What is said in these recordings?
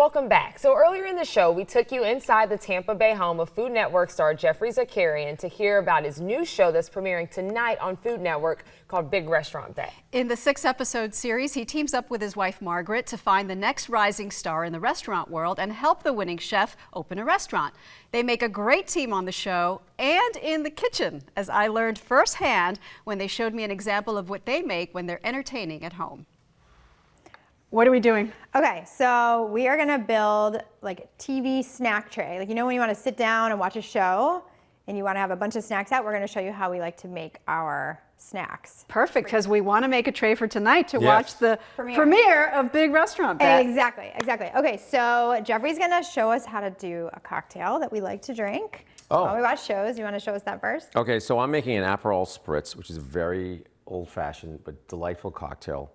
Welcome back. So earlier in the show, we took you inside the Tampa Bay home of Food Network star Geoffrey Zakarian to hear about his new show that's premiering tonight on Food Network called Big Restaurant Day. In the 6-episode series, he teams up with his wife Margaret to find the next rising star in the restaurant world and help the winning chef open a restaurant. They make a great team on the show and in the kitchen, as I learned firsthand when they showed me an example of what they make when they're entertaining at home. What are we doing? Okay, so we are gonna build like a TV snack tray. Like, you know when you wanna sit down and watch a show and you wanna have a bunch of snacks out, we're gonna show you how we like to make our snacks. Perfect, because we wanna make a tray for tonight to watch the premiere of Big Restaurant Day. Exactly. Okay, so Geoffrey's gonna show us how to do a cocktail that we like to drink. While we watch shows, you wanna show us that first? Okay, so I'm making an Aperol Spritz, which is a very old-fashioned but delightful cocktail.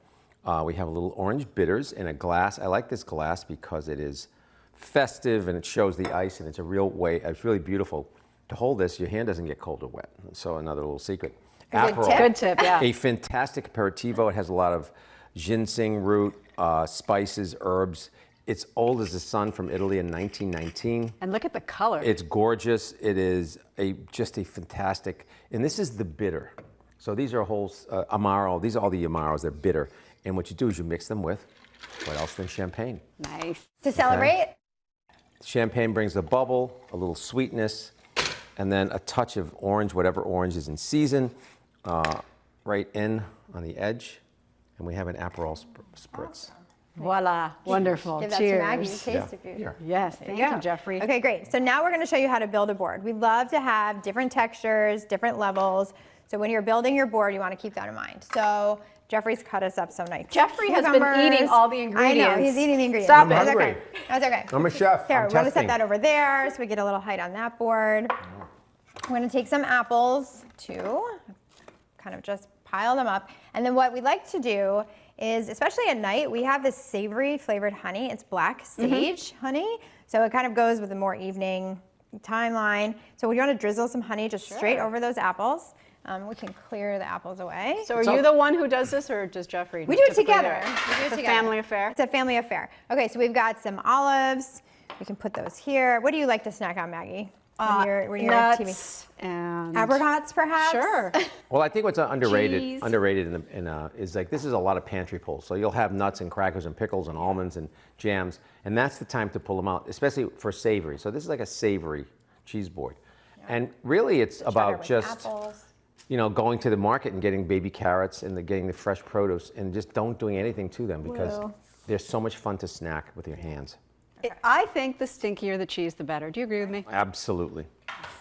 We have a little orange bitters in a glass. I like this glass because it is festive and it shows the ice, and it's a real way, it's really beautiful. To hold this, your hand doesn't get cold or wet. So another little secret. Aperol, good tip, yeah. A fantastic aperitivo. It has a lot of ginseng root, spices, herbs. It's old as the sun, from Italy in 1919. And look at the color. It's gorgeous. It is just a fantastic, and this is the bitter. So these are whole Amaro. These are all the Amaros. They're bitter. And what you do is you mix them with, what else than champagne? Nice. To celebrate? Champagne brings a bubble, a little sweetness, and then a touch of orange, whatever orange is in season, right in on the edge. And we have an Aperol Spritz. Awesome. Voila, wonderful. Give that Cheers. to Maggie to taste if you. Yes, thank you, Geoffrey. Okay, great. So now we're gonna show you how to build a board. We love to have different textures, different levels. So when you're building your board, you wanna keep that in mind. So Geoffrey's cut us up some nice Geoffrey has been eating all the ingredients. I know, he's eating the ingredients. Stop it. That's hungry. okay. That's okay. I'm a chef. Here, I'm we're gonna set testing. that over there so we get a little height on that board. I'm gonna take some apples too, kind of just pile them up. And then what we like to do is, especially at night, we have this savory flavored honey. It's black sage honey. So it kind of goes with a more evening timeline. So you wanna drizzle some honey just straight over those apples. We can clear the apples away. So are you the one who does this, or does Geoffrey? We do it together. It's a family affair? It's a family affair. Okay, so we've got some olives. We can put those here. What do you like to snack on, Maggie? When you're on TV? Nuts and Apricots, perhaps? Sure. Well, I think what's underrated Cheese. is like, this is a lot of pantry pulls. So you'll have nuts and crackers and pickles and almonds and jams, and that's the time to pull them out, especially for savory. So this is like a savory cheese board. Yeah. And really it's about just, you know, going to the market and getting baby carrots and getting the fresh produce, and just don't doing anything to them, because they're so much fun to snack with your hands. I think the stinkier the cheese, the better. Do you agree with me? Absolutely,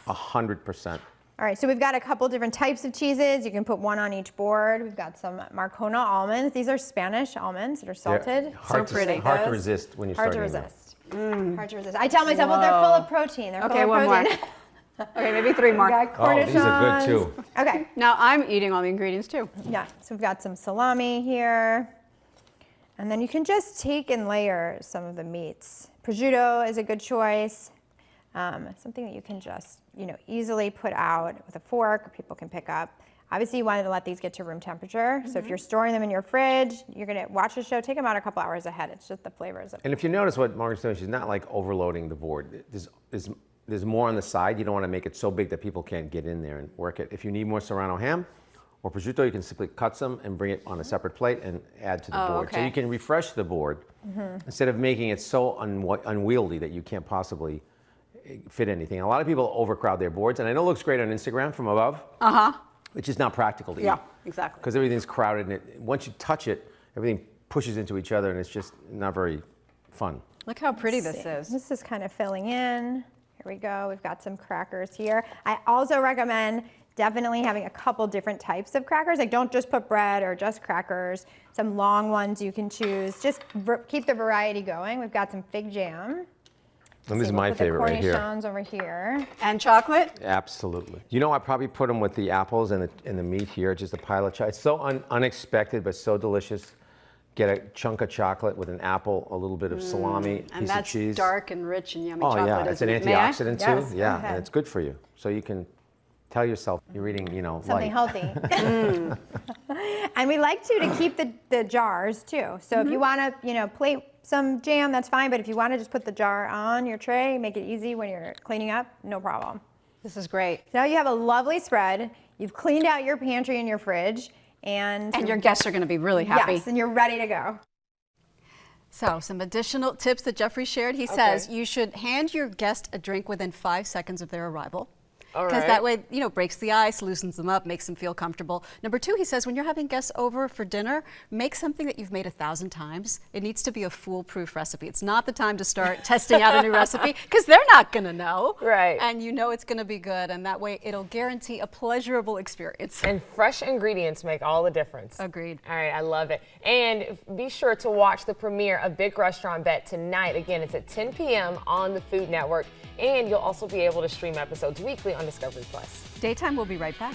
100%. All right, so we've got a couple different types of cheeses. You can put one on each board. We've got some Marcona almonds. These are Spanish almonds that are salted. Hard to resist when you start eating them. Hard to resist. I tell myself, well, they're full of protein. They're full of one protein. more. Okay, maybe 3 more. Oh, these are good too. Okay. Now I'm eating all the ingredients too. Yeah, so we've got some salami here. And then you can just take and layer some of the meats. Prosciutto is a good choice. Something that you can just, easily put out with a fork, people can pick up. Obviously you wanted to let these get to room temperature. So if you're storing them in your fridge, you're gonna watch the show, take them out a couple hours ahead. It's just the flavors. And if you notice what Margaret's doing, she's not like overloading the board. There's more on the side. You don't want to make it so big that people can't get in there and work it. If you need more Serrano ham or prosciutto, you can simply cut some and bring it on a separate plate and add to the board. So you can refresh the board instead of making it so unwieldy that you can't possibly fit anything. A lot of people overcrowd their boards, and I know it looks great on Instagram from above, which is not practical to eat. Yeah, exactly. Because everything's crowded, and once you touch it, everything pushes into each other, and it's just not very fun. Look how pretty this is. This is kind of filling in. Here we go, we've got some crackers here. I also recommend definitely having a couple different types of crackers. Like, don't just put bread or just crackers. Some long ones you can choose. Just keep the variety going. We've got some fig jam. And this is my favorite right here. Cornichons over here. And chocolate? Absolutely. I probably put them with the apples and the meat here, just a pile of chocolate. It's so unexpected, but so delicious. Get a chunk of chocolate with an apple, a little bit of salami, piece of cheese. And that's dark and rich and yummy chocolate. chocolate. Oh yeah, it's an antioxidant too. Yes, Yeah, and it's good for you. So you can tell yourself you're eating, something light. healthy. And we like to keep the jars too. So if you want to, plate some jam, that's fine. But if you want to just put the jar on your tray, make it easy when you're cleaning up, no problem. This is great. So now you have a lovely spread. You've cleaned out your pantry and your fridge. And your guests are going to be really happy. Yes, and you're ready to go. So some additional tips that Geoffrey shared. He says you should hand your guest a drink within 5 seconds of their arrival. Because that way, breaks the ice, loosens them up, makes them feel comfortable. Number 2, he says, when you're having guests over for dinner, make something that you've made 1,000 times. It needs to be a foolproof recipe. It's not the time to start testing out a new recipe because they're not going to know. Right. And you know it's going to be good, and that way it'll guarantee a pleasurable experience. And fresh ingredients make all the difference. Agreed. All right, I love it. And be sure to watch the premiere of Big Restaurant Bet tonight. Again, it's at 10 p.m. on the Food Network. And you'll also be able to stream episodes weekly on Discovery+. Daytime will be right back.